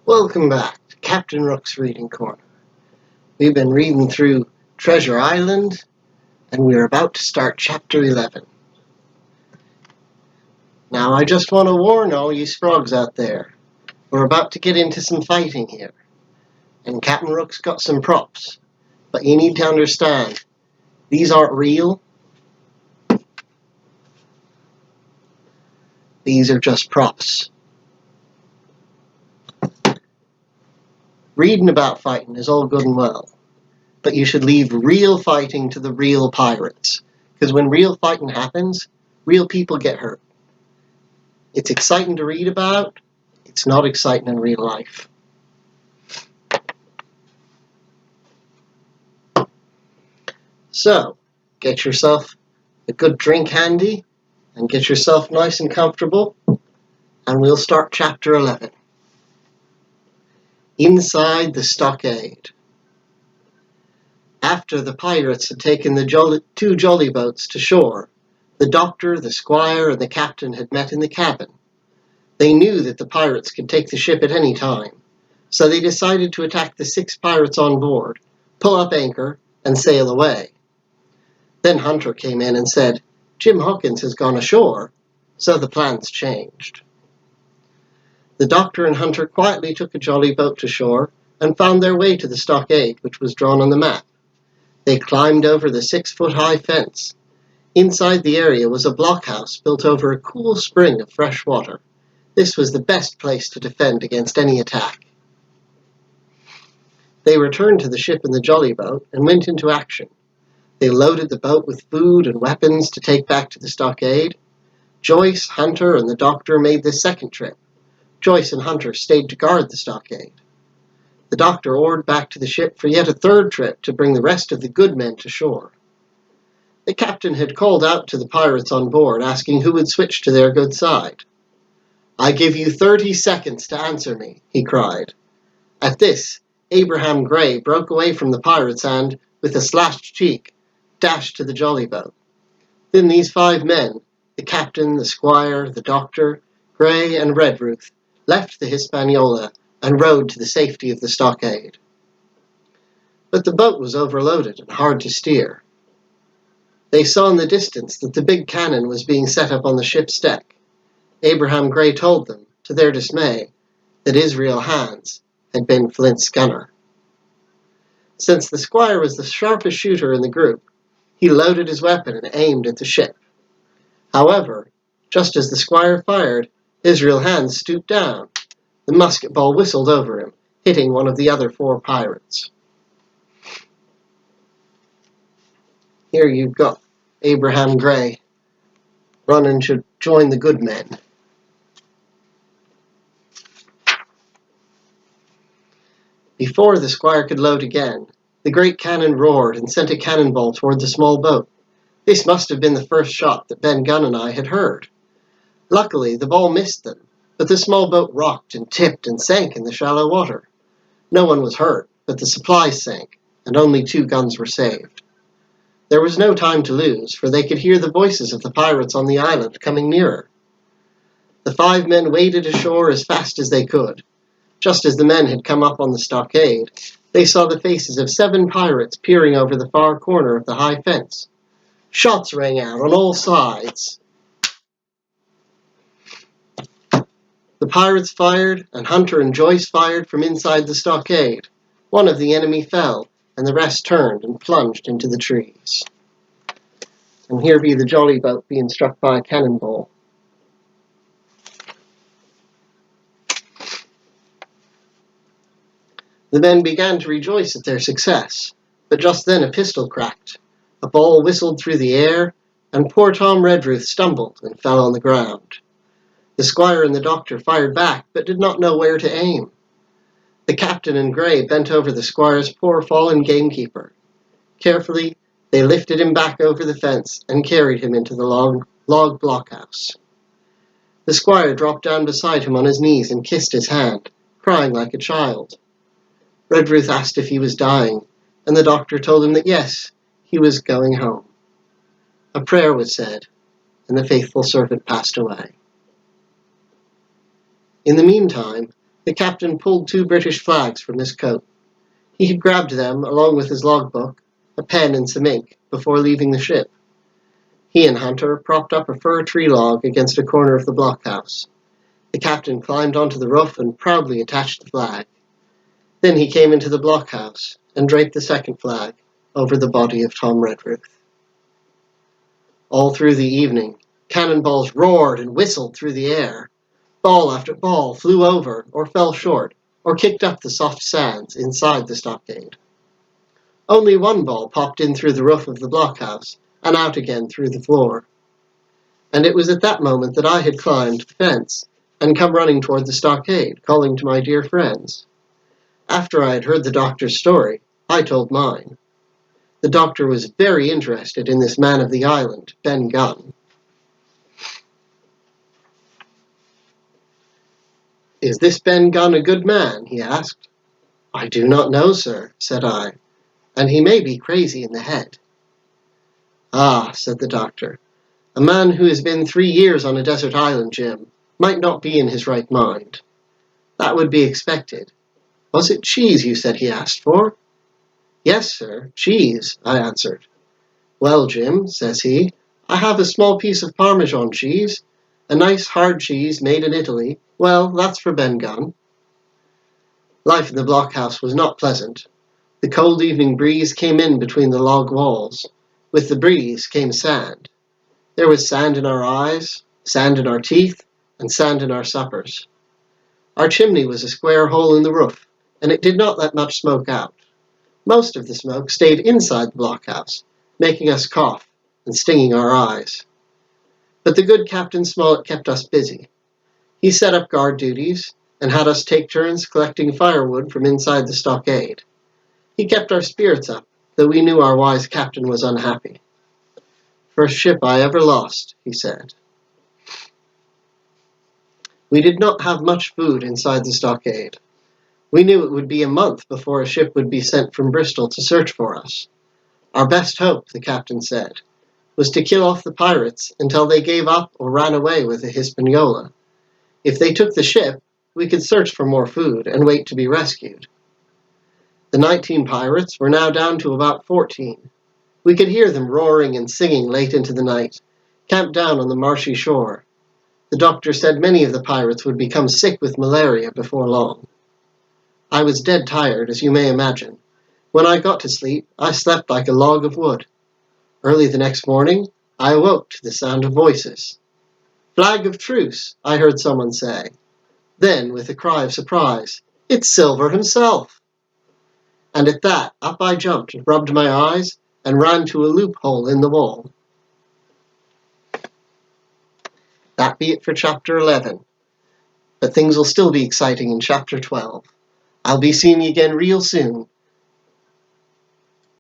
Welcome back to Captain Rook's Reading Corner. We've been reading through Treasure Island, and we're about to start Chapter 11. Now, I just want to warn all you sprogs out there. We're about to get into some fighting here, and Captain Rook's got some props. But you need to understand, these aren't real. These are just props. Reading about fighting is all good and well, but you should leave real fighting to the real pirates, because when real fighting happens, real people get hurt. It's exciting to read about, it's not exciting in real life. So, get yourself a good drink handy, and get yourself nice and comfortable, and we'll start Chapter 11. Inside the Stockade. After the pirates had taken the two jolly boats to shore, the doctor, the squire, and the captain had met in the cabin. They knew that the pirates could take the ship at any time, so they decided to attack the 6 pirates on board, pull up anchor, and sail away. Then Hunter came in and said, "Jim Hawkins has gone ashore," so the plans changed. The doctor and Hunter quietly took a jolly boat to shore and found their way to the stockade, which was drawn on the map. They climbed over the 6-foot-high fence. Inside the area was a blockhouse built over a cool spring of fresh water. This was the best place to defend against any attack. They returned to the ship in the jolly boat and went into action. They loaded the boat with food and weapons to take back to the stockade. Joyce, Hunter, and the doctor made the second trip. Joyce and Hunter stayed to guard the stockade. The doctor oared back to the ship for yet a third trip to bring the rest of the good men to shore. The captain had called out to the pirates on board, asking who would switch to their good side. "I give you 30 seconds to answer me," he cried. At this, Abraham Gray broke away from the pirates and, with a slashed cheek, dashed to the jolly boat. Then these 5 men, the captain, the squire, the doctor, Gray, and Redruth, left the Hispaniola and rowed to the safety of the stockade. But the boat was overloaded and hard to steer. They saw in the distance that the big cannon was being set up on the ship's deck. Abraham Gray told them, to their dismay, that Israel Hands had been Flint's gunner. Since the squire was the sharpest shooter in the group, he loaded his weapon and aimed at the ship. However, just as the squire fired, Israel Hands stooped down. The musket ball whistled over him, hitting one of the other 4 pirates. Here you've got Abraham Gray running to join the good men. Before the squire could load again, the great cannon roared and sent a cannonball toward the small boat. This must have been the first shot that Ben Gunn and I had heard. Luckily, the ball missed them, but the small boat rocked and tipped and sank in the shallow water. No one was hurt, but the supplies sank, and only 2 guns were saved. There was no time to lose, for they could hear the voices of the pirates on the island coming nearer. The 5 men waded ashore as fast as they could. Just as the men had come up on the stockade, they saw the faces of 7 pirates peering over the far corner of the high fence. Shots rang out on all sides. The pirates fired, and Hunter and Joyce fired from inside the stockade. One of the enemy fell, and the rest turned and plunged into the trees. And here be the jolly boat being struck by a cannonball. The men began to rejoice at their success, but just then a pistol cracked. A ball whistled through the air, and poor Tom Redruth stumbled and fell on the ground. The squire and the doctor fired back, but did not know where to aim. The captain and Gray bent over the squire's poor fallen gamekeeper. Carefully, they lifted him back over the fence and carried him into the log blockhouse. The squire dropped down beside him on his knees and kissed his hand, crying like a child. Redruth asked if he was dying, and the doctor told him that yes, he was going home. A prayer was said, and the faithful servant passed away. In the meantime, The captain pulled 2 British flags from his coat. He had grabbed them, along with his logbook, a pen and some ink, before leaving the ship. He and Hunter propped up a fir tree log against a corner of the blockhouse. The captain climbed onto the roof and proudly attached the flag. Then he came into the blockhouse and draped the second flag over the body of Tom Redruth. All through the evening, cannonballs roared and whistled through the air. Ball after ball flew over, or fell short, or kicked up the soft sands inside the stockade. Only one ball popped in through the roof of the blockhouse and out again through the floor. And it was at that moment that I had climbed the fence and come running toward the stockade, calling to my dear friends. After I had heard the doctor's story, I told mine. The doctor was very interested in this man of the island, Ben Gunn. "Is this Ben Gunn a good man?" he asked. "I do not know, sir," said I, "and he may be crazy in the head." "Ah," said the doctor, "a man who has been 3 years on a desert island, Jim, might not be in his right mind. That would be expected. Was it cheese you said he asked for?" "Yes, sir, cheese," I answered. "Well, Jim," says he, "I have a small piece of Parmesan cheese, a nice hard cheese made in Italy. Well, that's for Ben Gunn." Life in the blockhouse was not pleasant. The cold evening breeze came in between the log walls. With the breeze came sand. There was sand in our eyes, sand in our teeth, and sand in our suppers. Our chimney was a square hole in the roof, and it did not let much smoke out. Most of the smoke stayed inside the blockhouse, making us cough and stinging our eyes. But the good Captain Smollett kept us busy. He set up guard duties and had us take turns collecting firewood from inside the stockade. He kept our spirits up, though we knew our wise captain was unhappy. "First ship I ever lost," he said. We did not have much food inside the stockade. We knew it would be a month before a ship would be sent from Bristol to search for us. Our best hope, the captain said, was to kill off the pirates until they gave up or ran away with the Hispaniola. If they took the ship, we could search for more food and wait to be rescued. The 19 pirates were now down to about 14. We could hear them roaring and singing late into the night, camped down on the marshy shore. The doctor said many of the pirates would become sick with malaria before long. I was dead tired, as you may imagine. When I got to sleep, I slept like a log of wood. Early the next morning, I awoke to the sound of voices. "Flag of truce," I heard someone say. Then, with a cry of surprise, "It's Silver himself!" And at that, up I jumped, rubbed my eyes, and ran to a loophole in the wall. That be it for Chapter 11. But things will still be exciting in Chapter 12. I'll be seeing you again real soon.